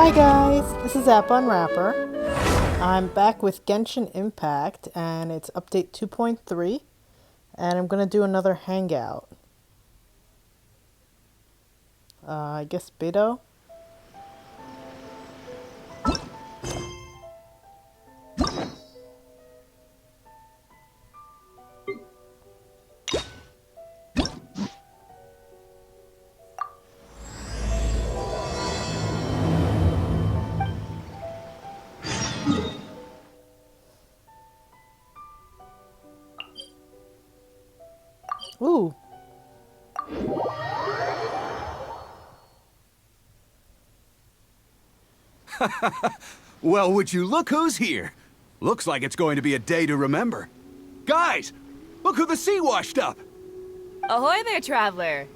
Hi guys, this is App Unwrapper. I'm back with Genshin Impact and it's update 2.3 and I'm going to do another Hangout. I guess Beidou? Ooh. Well, would you look who's here? Looks like it's going to be a day to remember. Guys, look who the sea washed up! Ahoy there, traveler!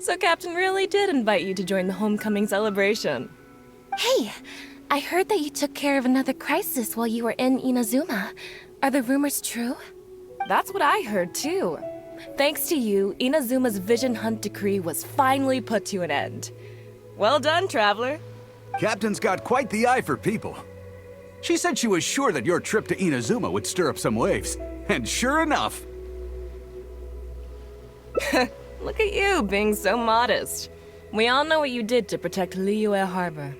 So Captain really did invite you to join the homecoming celebration. Hey, I heard that you took care of another crisis while you were in Inazuma. Are the rumors true? That's what I heard too. Thanks to you, Inazuma's Vision Hunt decree was finally put to an end. Well done, traveler. Captain's got quite the eye for people. She said she was sure that your trip to Inazuma would stir up some waves. And sure enough... Look at you, being so modest. We all know what you did to protect Liyue Harbor.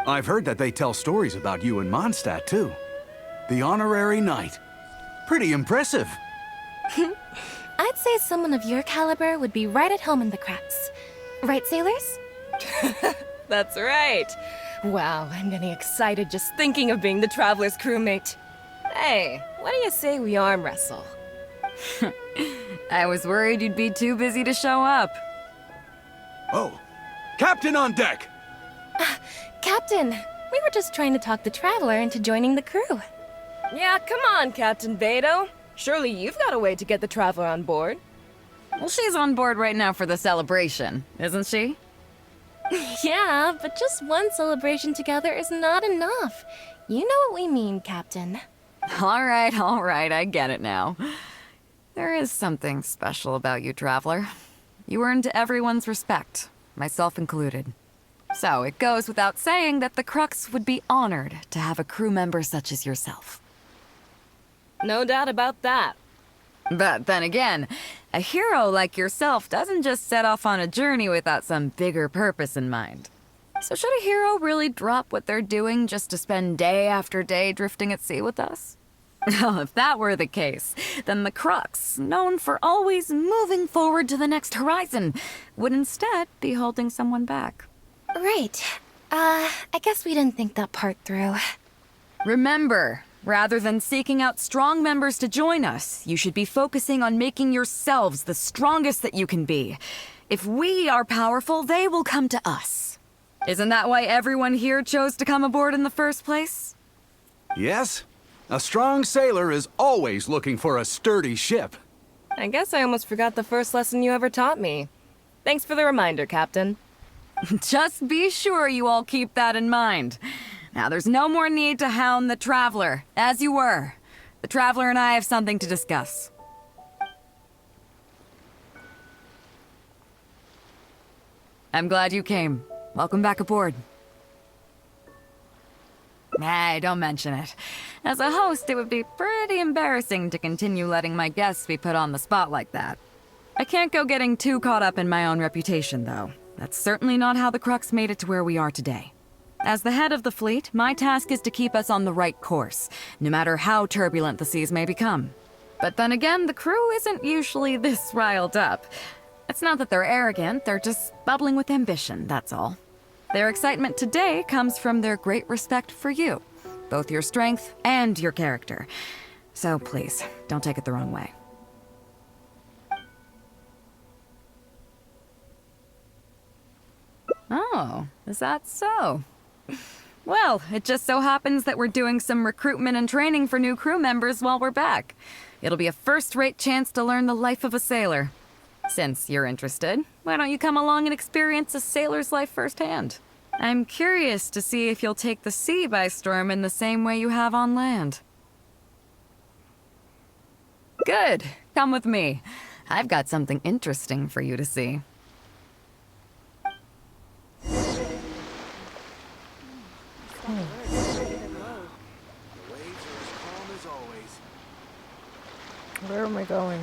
I've heard that they tell stories about you in Mondstadt, too. The honorary knight. Pretty impressive. I'd say someone of your caliber would be right at home in the cracks. Right, sailors? That's right. Wow, I'm getting excited just thinking of being the traveler's crewmate. Hey, what do you say we arm wrestle? I was worried you'd be too busy to show up. Oh, Captain on deck! Captain, we were just trying to talk the traveler into joining the crew. Yeah, come on, Captain Beidou. Surely you've got a way to get the traveler on board. Well, she's on board right now for the celebration, isn't she? Yeah, but just one celebration together is not enough. You know what we mean, Captain. All right, I get it now. There is something special about you, traveler. You earned everyone's respect, myself included. So it goes without saying that the Crux would be honored to have a crew member such as yourself. No doubt about that. But then again, a hero like yourself doesn't just set off on a journey without some bigger purpose in mind. So should a hero really drop what they're doing just to spend day after day drifting at sea with us? Well, if that were the case, then the Crux, known for always moving forward to the next horizon, would instead be holding someone back. Right. I guess we didn't think that part through. Remember, rather than seeking out strong members to join us, you should be focusing on making yourselves the strongest that you can be. If we are powerful, they will come to us. Isn't that why everyone here chose to come aboard in the first place? Yes, a strong sailor is always looking for a sturdy ship. I guess I almost forgot the first lesson you ever taught me. Thanks for the reminder, Captain. Just be sure you all keep that in mind. Now, there's no more need to hound the Traveler, as you were. The Traveler and I have something to discuss. I'm glad you came. Welcome back aboard. Hey, don't mention it. As a host, it would be pretty embarrassing to continue letting my guests be put on the spot like that. I can't go getting too caught up in my own reputation, though. That's certainly not how the Crux made it to where we are today. As the head of the fleet, my task is to keep us on the right course, no matter how turbulent the seas may become. But then again, the crew isn't usually this riled up. It's not that they're arrogant, they're just bubbling with ambition, that's all. Their excitement today comes from their great respect for you, both your strength and your character. So please, don't take it the wrong way. Oh, is that so? Well, it just so happens that we're doing some recruitment and training for new crew members while we're back. It'll be a first-rate chance to learn the life of a sailor. Since you're interested, why don't you come along and experience a sailor's life firsthand? I'm curious to see if you'll take the sea by storm in the same way you have on land. Good. Come with me. I've got something interesting for you to see. waves are as calm as always. Where am I going?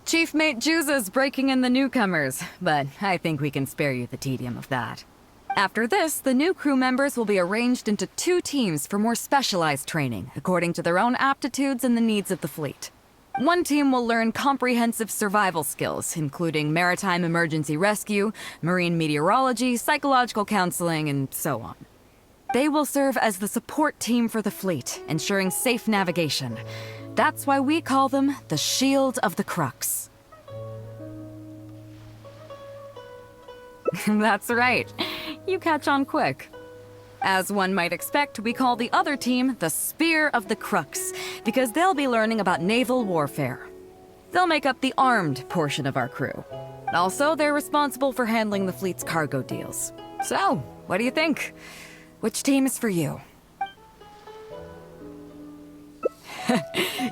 Chief Mate Juza's breaking in the newcomers, but I think we can spare you the tedium of that. After this, the new crew members will be arranged into 2 teams for more specialized training, according to their own aptitudes and the needs of the fleet. One team will learn comprehensive survival skills, including maritime emergency rescue, marine meteorology, psychological counseling, and so on. They will serve as the support team for the fleet, ensuring safe navigation. That's why we call them the Shield of the Crux. That's right. You catch on quick. As one might expect, we call the other team the Spear of the Crux, because they'll be learning about naval warfare. They'll make up the armed portion of our crew. Also, they're responsible for handling the fleet's cargo deals. So, what do you think? Which team is for you?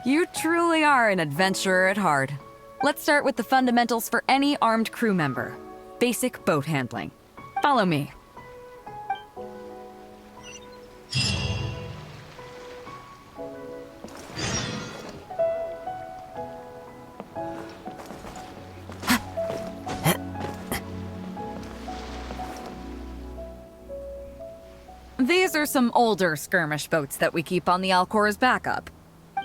You truly are an adventurer at heart. Let's start with the fundamentals for any armed crew member. Basic boat handling. Follow me. These are some older skirmish boats that we keep on the Alcor as backup.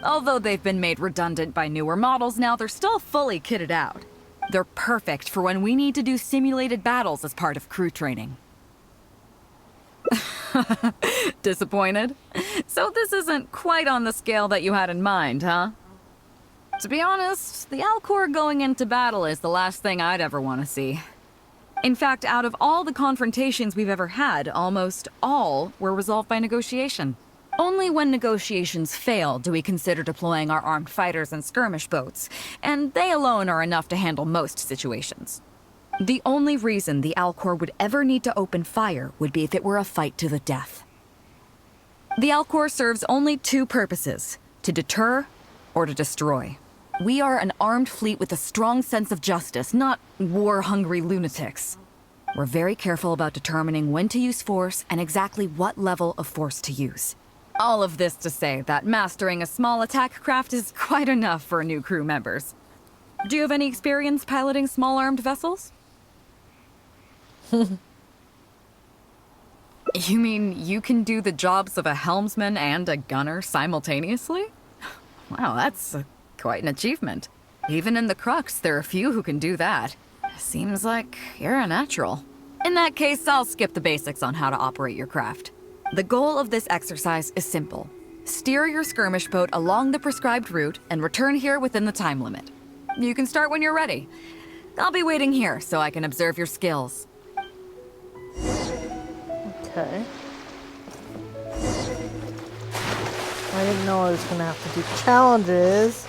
Although they've been made redundant by newer models now, they're still fully kitted out. They're perfect for when we need to do simulated battles as part of crew training. Disappointed? So this isn't quite on the scale that you had in mind, huh? To be honest, the Alcor going into battle is the last thing I'd ever want to see. In fact, out of all the confrontations we've ever had, almost all were resolved by negotiation. Only when negotiations fail do we consider deploying our armed fighters and skirmish boats, and they alone are enough to handle most situations. The only reason the Alcor would ever need to open fire would be if it were a fight to the death. The Alcor serves only 2 purposes: to deter or to destroy. We are an armed fleet with a strong sense of justice, not war-hungry lunatics. We're very careful about determining when to use force and exactly what level of force to use. All of this to say that mastering a small attack craft is quite enough for new crew members. Do you have any experience piloting small armed vessels? You mean you can do the jobs of a helmsman and a gunner simultaneously? Wow, that's quite an achievement. Even in the Crux, there are few who can do that. Seems like you're a natural. In that case, I'll skip the basics on how to operate your craft. The goal of this exercise is simple. Steer your skirmish boat along the prescribed route and return here within the time limit. You can start when you're ready. I'll be waiting here so I can observe your skills. Okay. I didn't know I was gonna have to do challenges.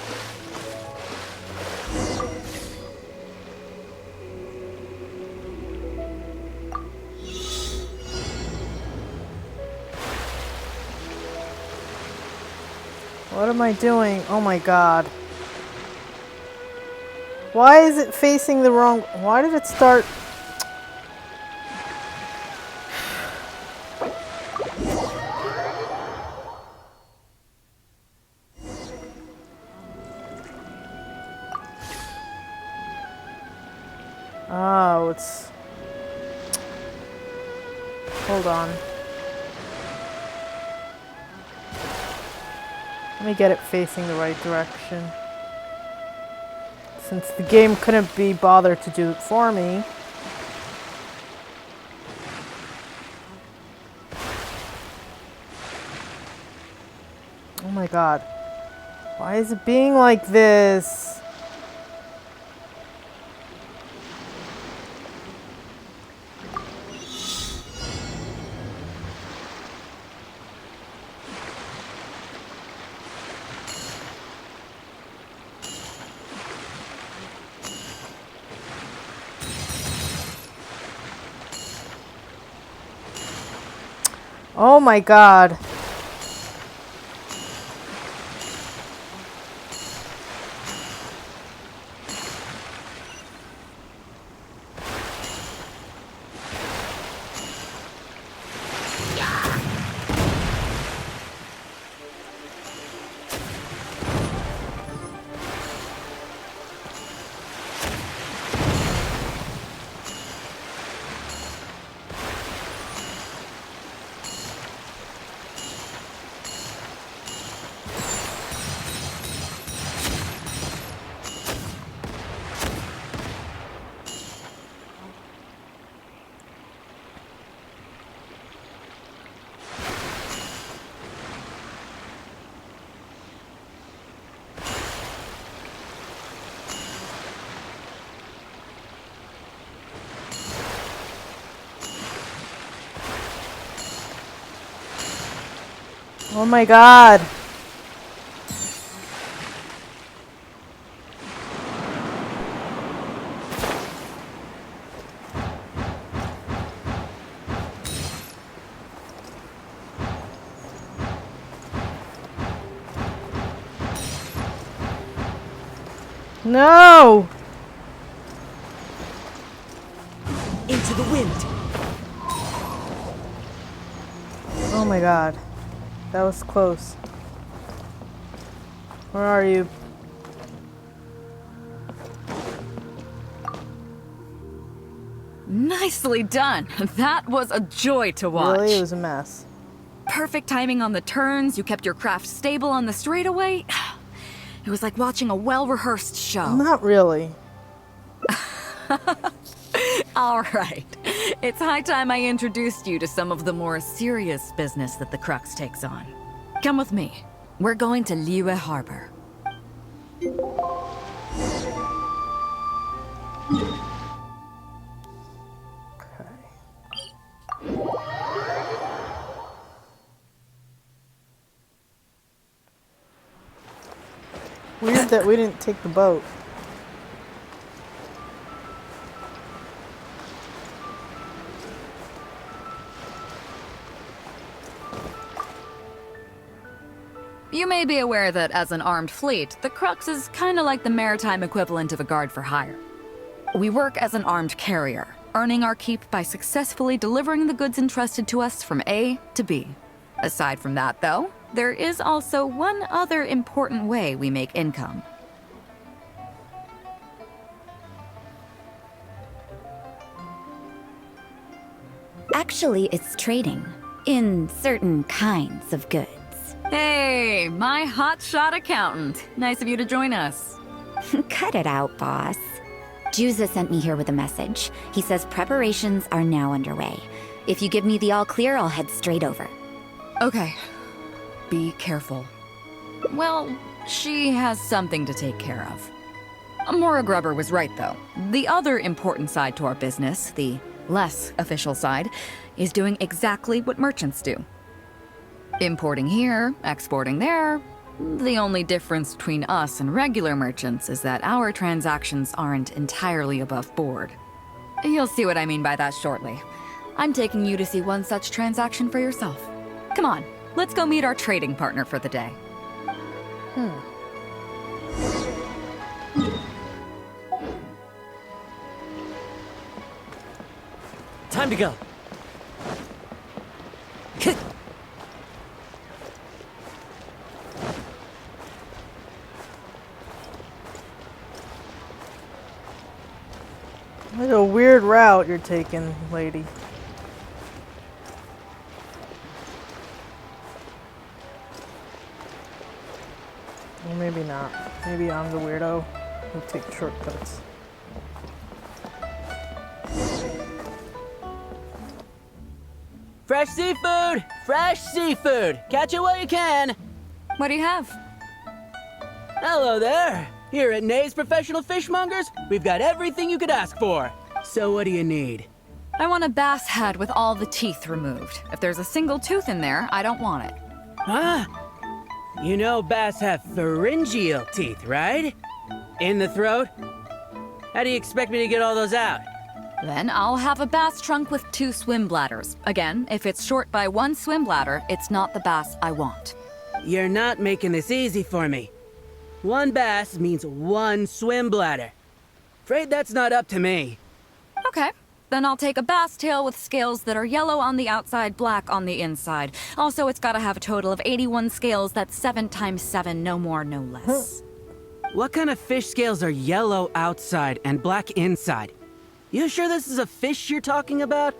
What am I doing? Oh my god. Why is it facing the wrong... Why did it start... Oh, it's... Hold on. Let me get it facing the right direction. Since the game couldn't be bothered to do it for me. Oh my god. Why is it being like this? Oh my god. Oh my god. No! Into the wind. Oh my god. That was close. Where are you? Nicely done. That was a joy to watch. Really? It was a mess. Perfect timing on the turns. You kept your craft stable on the straightaway. It was like watching a well-rehearsed show. Not really. All right. It's high time I introduced you to some of the more serious business that the Crux takes on. Come with me. We're going to Liyue Harbor. Weird that we didn't take the boat. You may be aware that as an armed fleet, the Crux is kinda like the maritime equivalent of a guard for hire. We work as an armed carrier, earning our keep by successfully delivering the goods entrusted to us from A to B. Aside from that, though, there is also one other important way we make income. Actually, it's trading in certain kinds of goods. Hey, my hotshot accountant. Nice of you to join us. Cut it out, boss. Juza sent me here with a message. He says preparations are now underway. If you give me the all clear, I'll head straight over. Okay. Be careful. Well, she has something to take care of. Mora Grubber was right, though. The other important side to our business, the less official side, is doing exactly what merchants do. Importing here, exporting there. The only difference between us and regular merchants is that our transactions aren't entirely above board. You'll see what I mean by that shortly. I'm taking you to see one such transaction for yourself. Come on, let's go meet our trading partner for the day. Time to go. What a weird route you're taking, lady. Or maybe not. Maybe I'm the weirdo who takes shortcuts. Fresh seafood! Fresh seafood! Catch it while you can! What do you have? Hello there! Here at Nay's Professional Fishmongers, we've got everything you could ask for. So what do you need? I want a bass head with all the teeth removed. If there's a single tooth in there, I don't want it. Huh? You know bass have pharyngeal teeth, right? In the throat? How do you expect me to get all those out? Then I'll have a bass trunk with 2 swim bladders. Again, if it's short by 1 swim bladder, it's not the bass I want. You're not making this easy for me. 1 bass means 1 swim bladder. Afraid that's not up to me. Okay. Then I'll take a bass tail with scales that are yellow on the outside, black on the inside. Also, it's gotta have a total of 81 scales. That's 7 times 7, no more, no less. What kind of fish scales are yellow outside and black inside? You sure this is a fish you're talking about?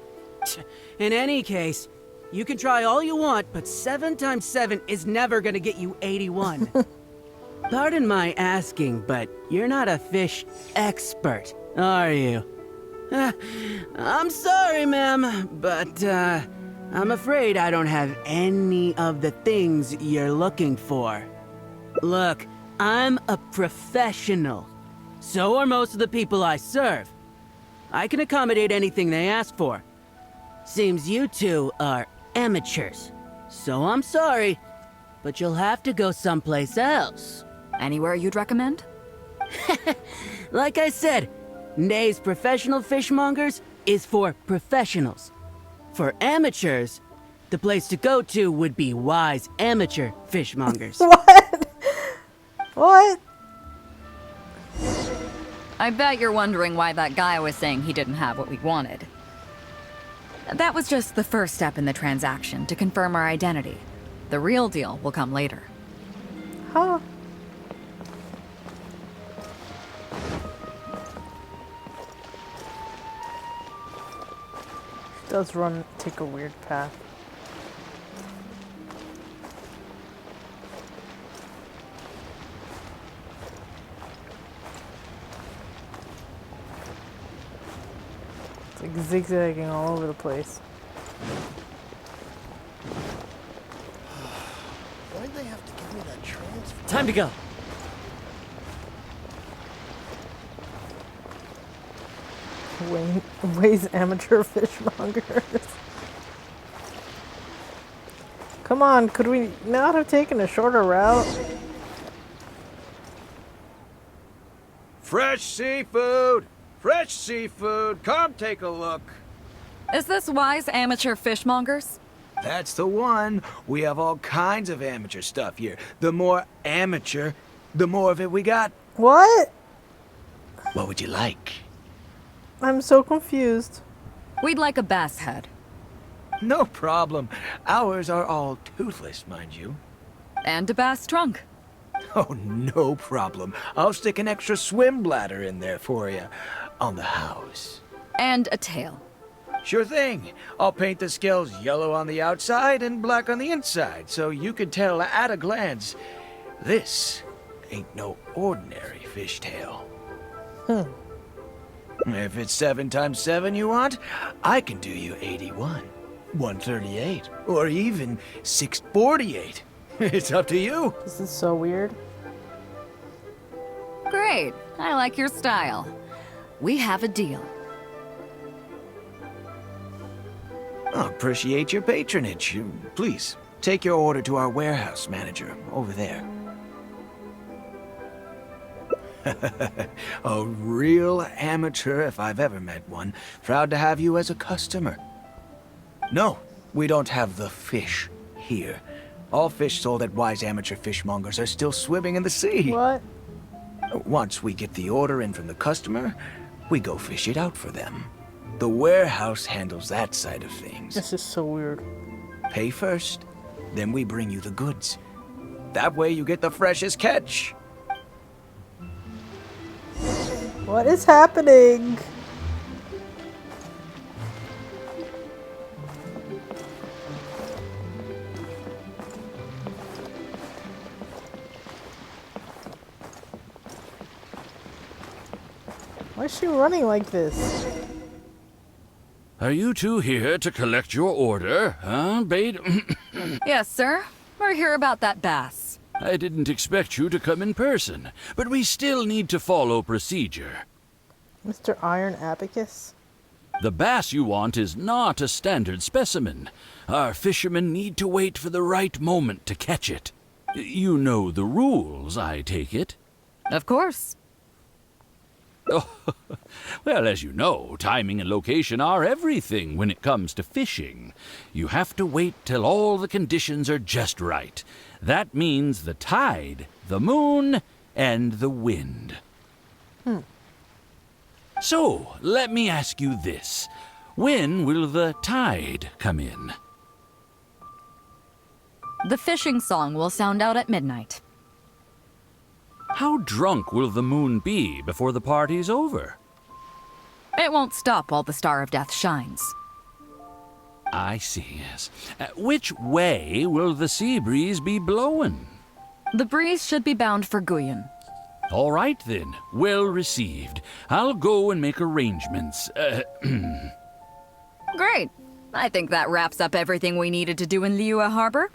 In any case, you can try all you want, but 7 times 7 is never gonna get you 81. Pardon my asking, but you're not a fish expert, are you? I'm sorry, ma'am, but I'm afraid I don't have any of the things you're looking for. Look, I'm a professional. So are most of the people I serve. I can accommodate anything they ask for. Seems you two are amateurs. So I'm sorry, but you'll have to go someplace else. Anywhere you'd recommend? Like I said, Nay's Professional Fishmongers is for professionals. For amateurs, the place to go to would be Wise Amateur Fishmongers. What? What? I bet you're wondering why that guy was saying he didn't have what we wanted. That was just the first step in the transaction to confirm our identity. The real deal will come later. Huh? It does take a weird path. It's like zigzagging all over the place. Why'd they have to give me that transfer? Time to go. Way's amateur fishmongers. Come on, could we not have taken a shorter route? Fresh seafood! Fresh seafood! Come take a look! Is this Wise Amateur Fishmongers? That's the one. We have all kinds of amateur stuff here. The more amateur, the more of it we got. What? What would you like? I'm so confused. We'd like a bass head. No problem. Ours are all toothless, mind you. And a bass trunk. Oh, no problem. I'll stick an extra swim bladder in there for you. On the house. And a tail. Sure thing. I'll paint the scales yellow on the outside and black on the inside, so you can tell at a glance, this ain't no ordinary fishtail. If it's 7 times 7 you want, I can do you 81, 138, or even 648. It's up to you. This is so weird. Great. I like your style. We have a deal. I appreciate your patronage. Please, take your order to our warehouse manager over there. A real amateur if I've ever met one. Proud to have you as a customer. No, we don't have the fish here. All fish sold at Wise Amateur Fishmongers are still swimming in the sea. What? Once we get the order in from the customer, we go fish it out for them. The warehouse handles that side of things. This is so weird. Pay first, then we bring you the goods. That way you get the freshest catch. What is happening? Why is she running like this? Are you two here to collect your order, huh, Beidou? Yes, sir. We're here about that bass. I didn't expect you to come in person, but we still need to follow procedure. Mr. Iron Abacus? The bass you want is not a standard specimen. Our fishermen need to wait for the right moment to catch it. You know the rules, I take it? Of course. Oh, well, as you know, timing and location are everything when it comes to fishing. You have to wait till all the conditions are just right. That means the tide, the moon, and the wind. So, let me ask you this. When will the tide come in? The fishing song will sound out at midnight. How drunk will the moon be before the party's over? It won't stop while the Star of Death shines. I see, yes. Which way will the sea breeze be blowing? The breeze should be bound for Guyan. All right, then. Well received. I'll go and make arrangements. Great. I think that wraps up everything we needed to do in Liyue Harbor.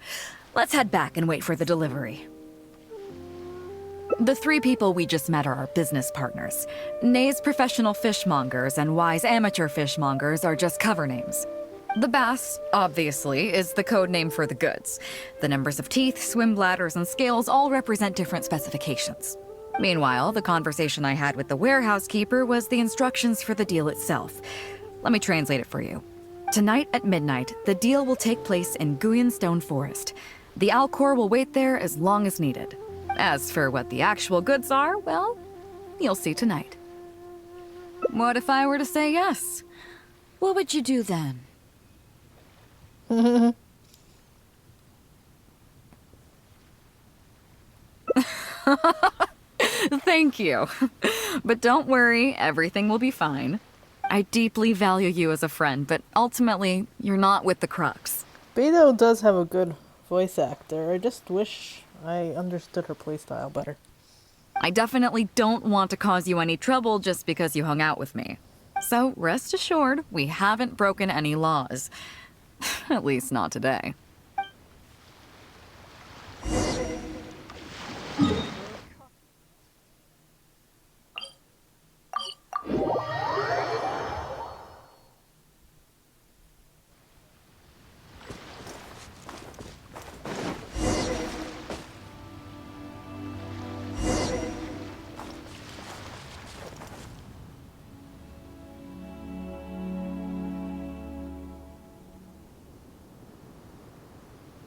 Let's head back and wait for the delivery. The 3 people we just met are our business partners. Nay's Professional Fishmongers and Wise Amateur Fishmongers are just cover names. The bass, obviously, is the code name for the goods. The numbers of teeth, swim bladders, and scales all represent different specifications. Meanwhile, the conversation I had with the warehouse keeper was the instructions for the deal itself. Let me translate it for you. Tonight at midnight, the deal will take place in Guyanstone Forest. The Alcor will wait there as long as needed. As for what the actual goods are, well, you'll see tonight. What if I were to say yes? What would you do then? Thank you. But don't worry, everything will be fine. I deeply value you as a friend, but ultimately, you're not with the Crux. Beidou does have a good voice actor. I just wish I understood her playstyle better. I definitely don't want to cause you any trouble just because you hung out with me. So rest assured, we haven't broken any laws. At least not today.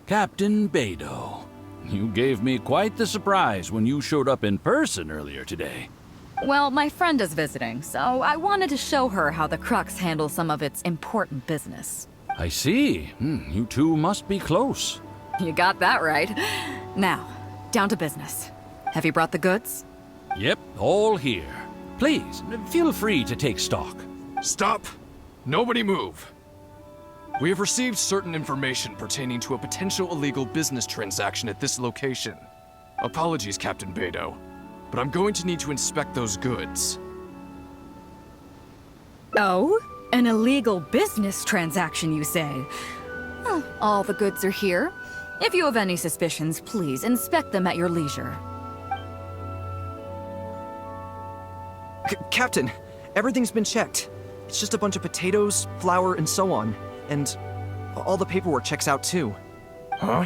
Captain Beidou, you gave me quite the surprise when you showed up in person earlier today. Well, my friend is visiting, so I wanted to show her how the Crux handles some of its important business. I see. You two must be close. You got that right. Now, down to business. Have you brought the goods? Yep, all here. Please, feel free to take stock. Stop! Nobody move! We have received certain information pertaining to a potential illegal business transaction at this location. Apologies, Captain Beidou, but I'm going to need to inspect those goods. Oh? An illegal business transaction, you say? Well, all the goods are here. If you have any suspicions, please inspect them at your leisure. Captain, everything's been checked. It's just a bunch of potatoes, flour, and so on. And all the paperwork checks out too. Huh?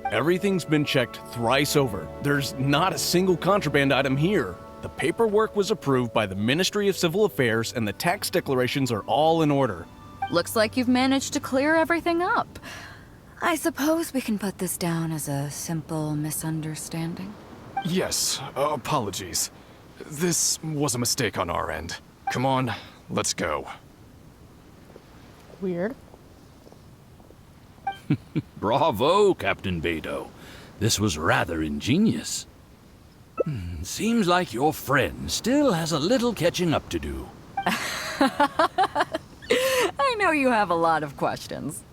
Everything's been checked thrice over. There's not a single contraband item here. The paperwork was approved by the Ministry of Civil Affairs and the tax declarations are all in order. Looks like you've managed to clear everything up. I suppose we can put this down as a simple misunderstanding. Yes, apologies. This was a mistake on our end. Come on, let's go. Weird. Bravo, Captain Beidou. This was rather ingenious. Seems like your friend still has a little catching up to do. I know you have a lot of questions.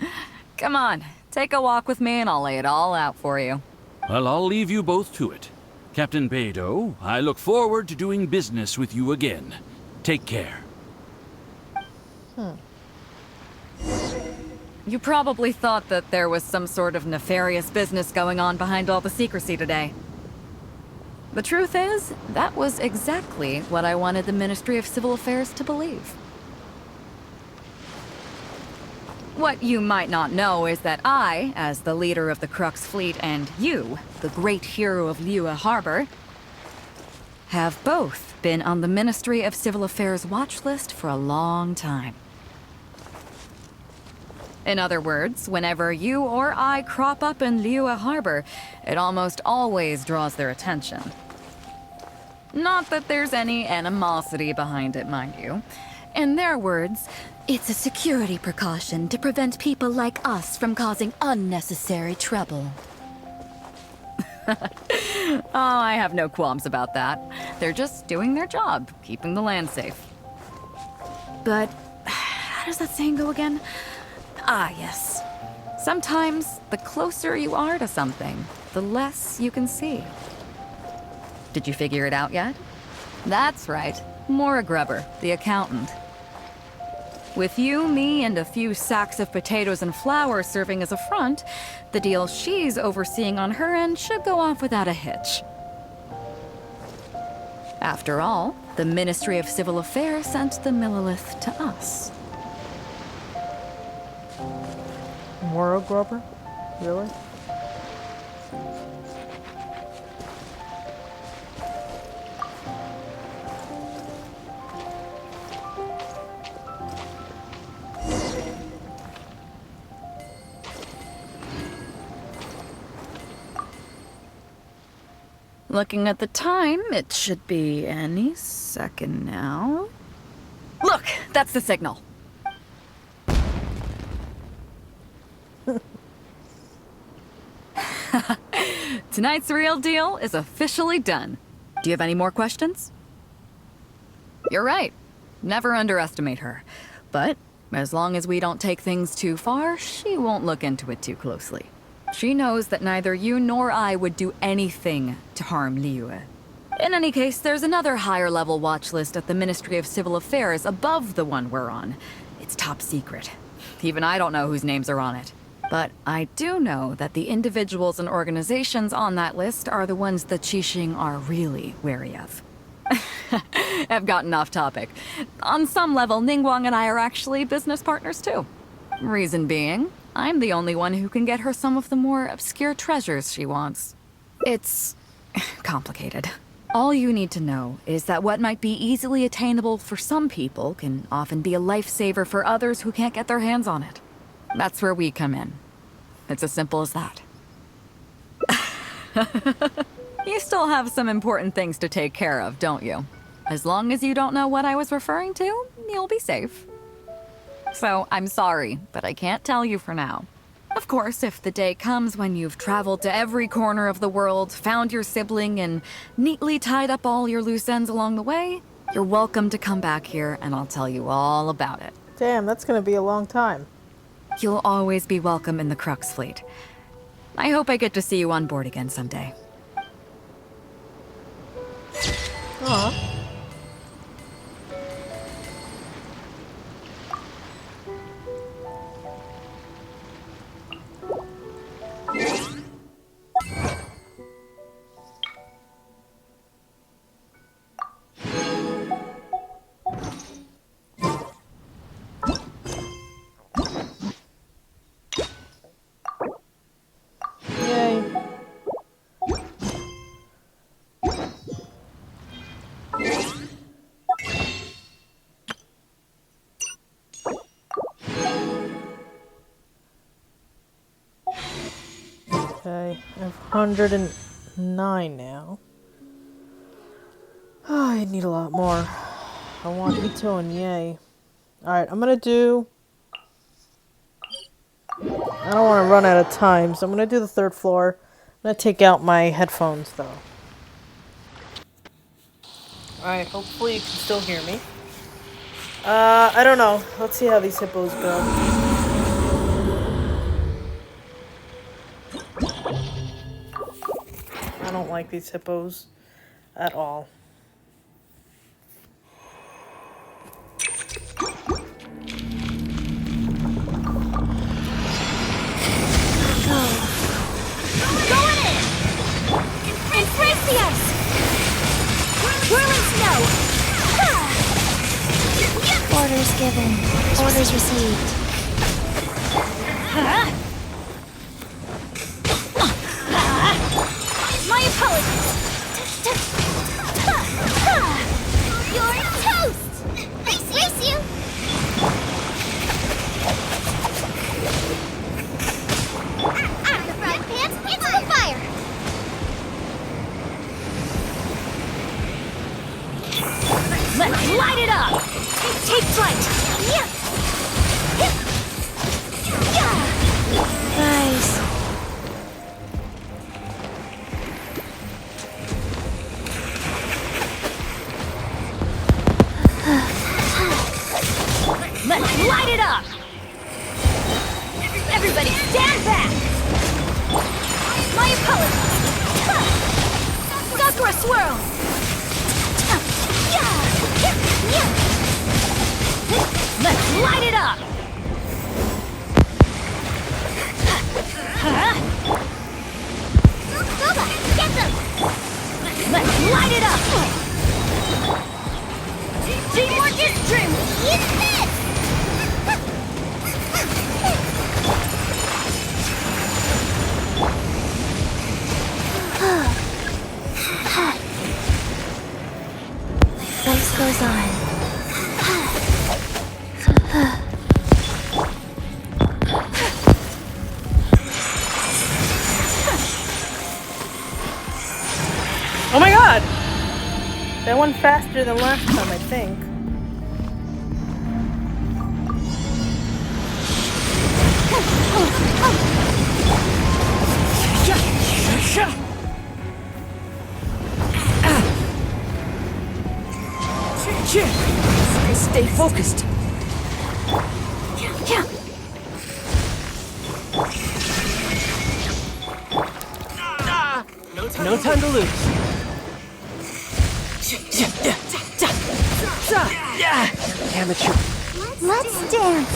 Come on, take a walk with me and I'll lay it all out for you. Well, I'll leave you both to it. Captain Beidou, I look forward to doing business with you again. Take care. You probably thought that there was some sort of nefarious business going on behind all the secrecy today. The truth is, that was exactly what I wanted the Ministry of Civil Affairs to believe. What you might not know is that I, as the leader of the Crux fleet, and you, the great hero of Liyue Harbor, have both been on the Ministry of Civil Affairs watch list for a long time. In other words, whenever you or I crop up in Liyue Harbor, it almost always draws their attention. Not that there's any animosity behind it, mind you. In their words, it's a security precaution to prevent people like us from causing unnecessary trouble. Oh, I have no qualms about that. They're just doing their job, keeping the land safe. But how does that saying go again? Ah, yes. Sometimes, the closer you are to something, the less you can see. Did you figure it out yet? That's right. Maura Grubber, the accountant. With you, me, and a few sacks of potatoes and flour serving as a front, the deal she's overseeing on her end should go off without a hitch. After all, the Ministry of Civil Affairs sent the Millilith to us. Moro Grubber? Really? Looking at the time, it should be any second now. Look, that's the signal. Tonight's real deal is officially done. Do you have any more questions? You're right. Never underestimate her. But as long as we don't take things too far, she won't look into it too closely. She knows that neither you nor I would do anything to harm Liu. In any case, there's another higher-level watch list at the Ministry of Civil Affairs above the one we're on. It's top secret. Even I don't know whose names are on it. But I do know that the individuals and organizations on that list are the ones the Qixing are really wary of. I've gotten off topic. On some level, Ningguang and I are actually business partners too. Reason being, I'm the only one who can get her some of the more obscure treasures she wants. It's complicated. All you need to know is that what might be easily attainable for some people can often be a lifesaver for others who can't get their hands on it. That's where we come in. It's as simple as that. You still have some important things to take care of, don't you? As long as you don't know what I was referring to, you'll be safe. So, I'm sorry, but I can't tell you for now. Of course, if the day comes when you've traveled to every corner of the world, found your sibling, and neatly tied up all your loose ends along the way, you're welcome to come back here and I'll tell you all about it. Damn, that's gonna be a long time. You'll always be welcome in the Crux Fleet. I hope I get to see you on board again someday. Aw. Okay, I have 109 now. Oh, I need a lot more. I want Ito and Yay. Alright, I'm gonna do... I don't want to run out of time, so I'm gonna do the third floor. I'm gonna take out my headphones, though. Alright, hopefully you can still hear me. I don't know. Let's see how these hippos go. I don't like these hippos at all. Orders given. Orders received. My apologies. You're toast. Race you. Out of the frying pans, into the fire. Let's light it up. Take flight! Nice. Let's light it up! Everybody stand back! My apologies! Sakura swirl! Let's light it up! this goes on. Oh my god! That went faster than last time, I think. Stay focused. No time to lose. Amateur. Let's dance.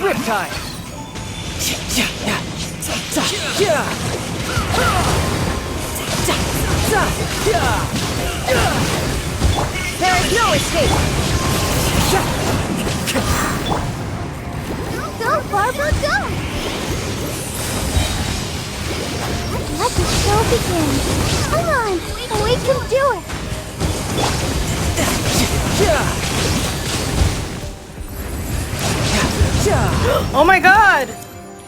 Riptide. There is no escape! Go, Barbara, go! Let the show begin. Come on, we can do it. Oh my god!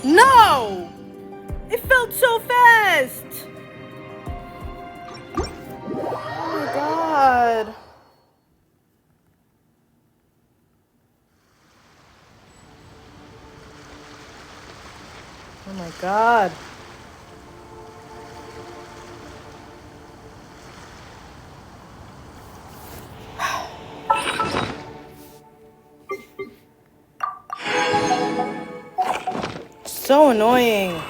No! It felt so fast! Oh my god. Oh my god. So annoying.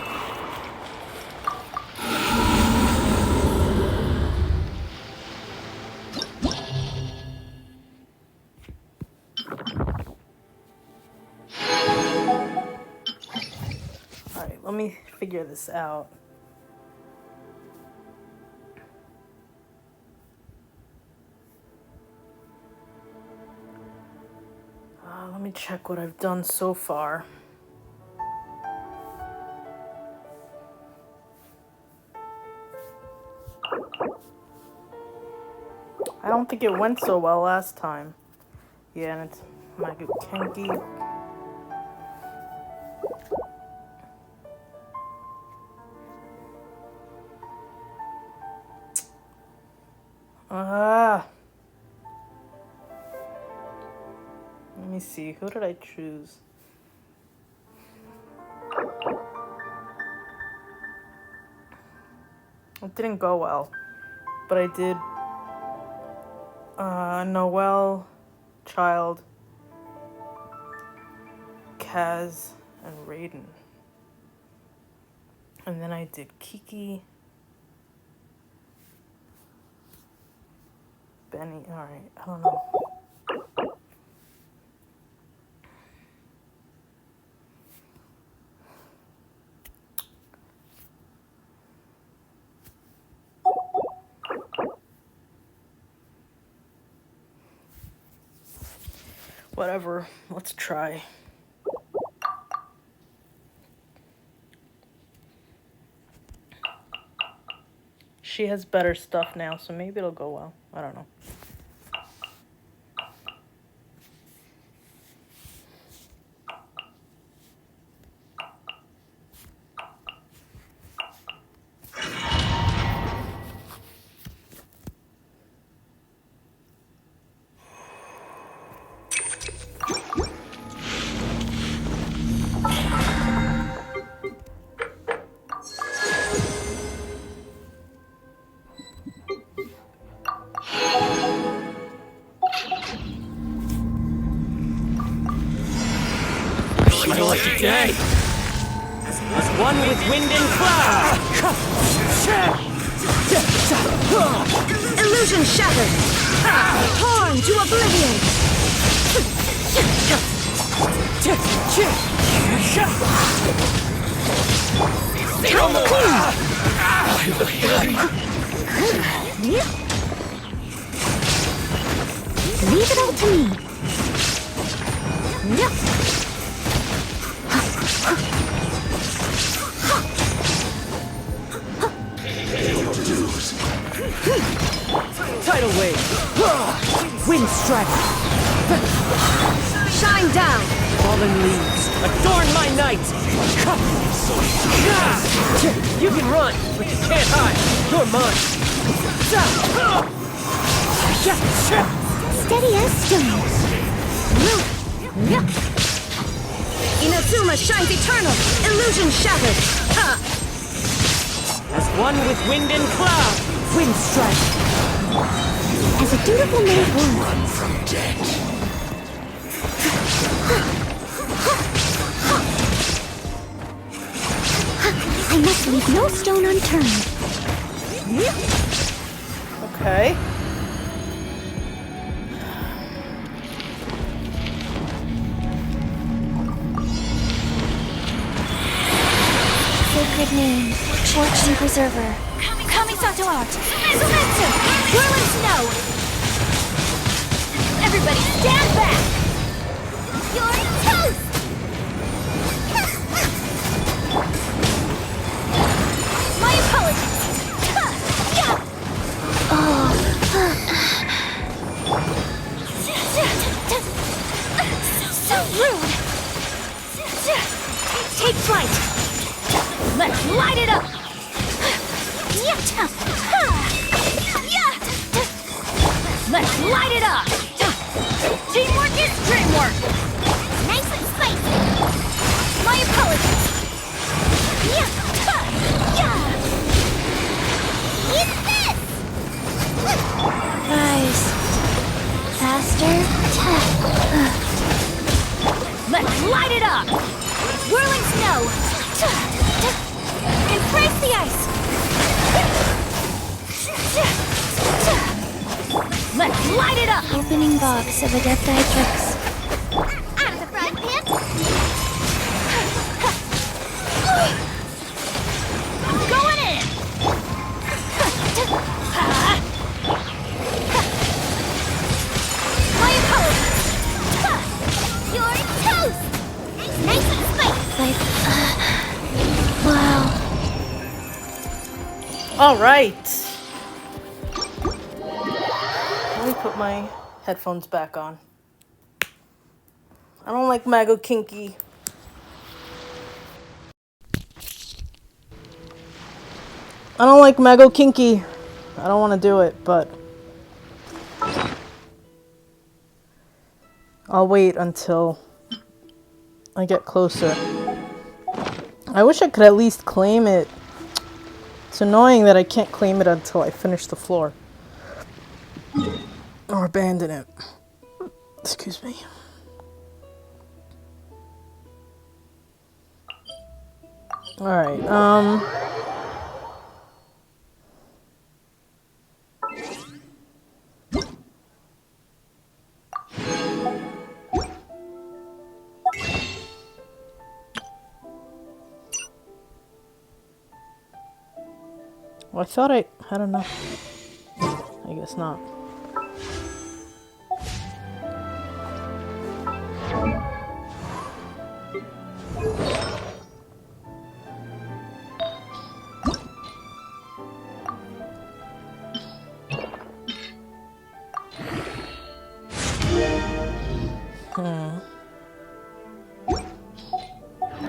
Alright, let me figure this out. Let me check what I've done so far. I don't think it went so well last time. Yeah, and it's my Kenki. Let me see, who did I choose? It didn't go well, but I did Noelle, Child, Kaz, and Raiden. And then I did Kiki, Benny. Alright, I don't know. Whatever, let's try. She has better stuff now, so maybe it'll go well. I don't know. My lucky day. one with wind and cloud! Illusion shattered! Torn to oblivion! Leave it all to me. Tidal wave! Wind strike! Shine down! Fallen leaves, adorn my night! You can run, but you can't hide! You're mine! Steady as stone. Inazuma shines eternal! Illusion shattered! As one with wind and cloud! Wind strike! As a dutiful maid would. Run from death. I must leave no stone unturned. Okay. Sacred name, fortune preserver. Kamisato out. Zumetsu! Whirling snow! Everybody stand back! You're toast! My apologies! So rude! Take flight! Let's light it up! Let's light it up! Teamwork is dreamwork! Nice and spicy! My apologies! Eat this! Guys, faster? Let's light it up! Whirling snow! Embrace the ice! Let's light it up! Opening box of Adepti tricks. Out of the frying pan! I'm going in! My apologies! You're toast! Nice and spicy! Wow. All right. Let me put my headphones back on. I don't like Mago Kinky. I don't like Mago Kinky. I don't want to do it, but I'll wait until I get closer. I wish I could at least claim it. It's annoying that I can't claim it until I finish the floor. Or abandon it. Excuse me. Alright, well, I thought I don't know. I guess not.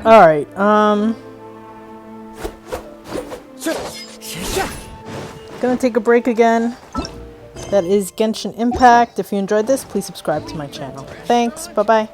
All right. Gonna take a break again. That is Genshin Impact. If you enjoyed this, please subscribe to my channel. Thanks. Bye-bye.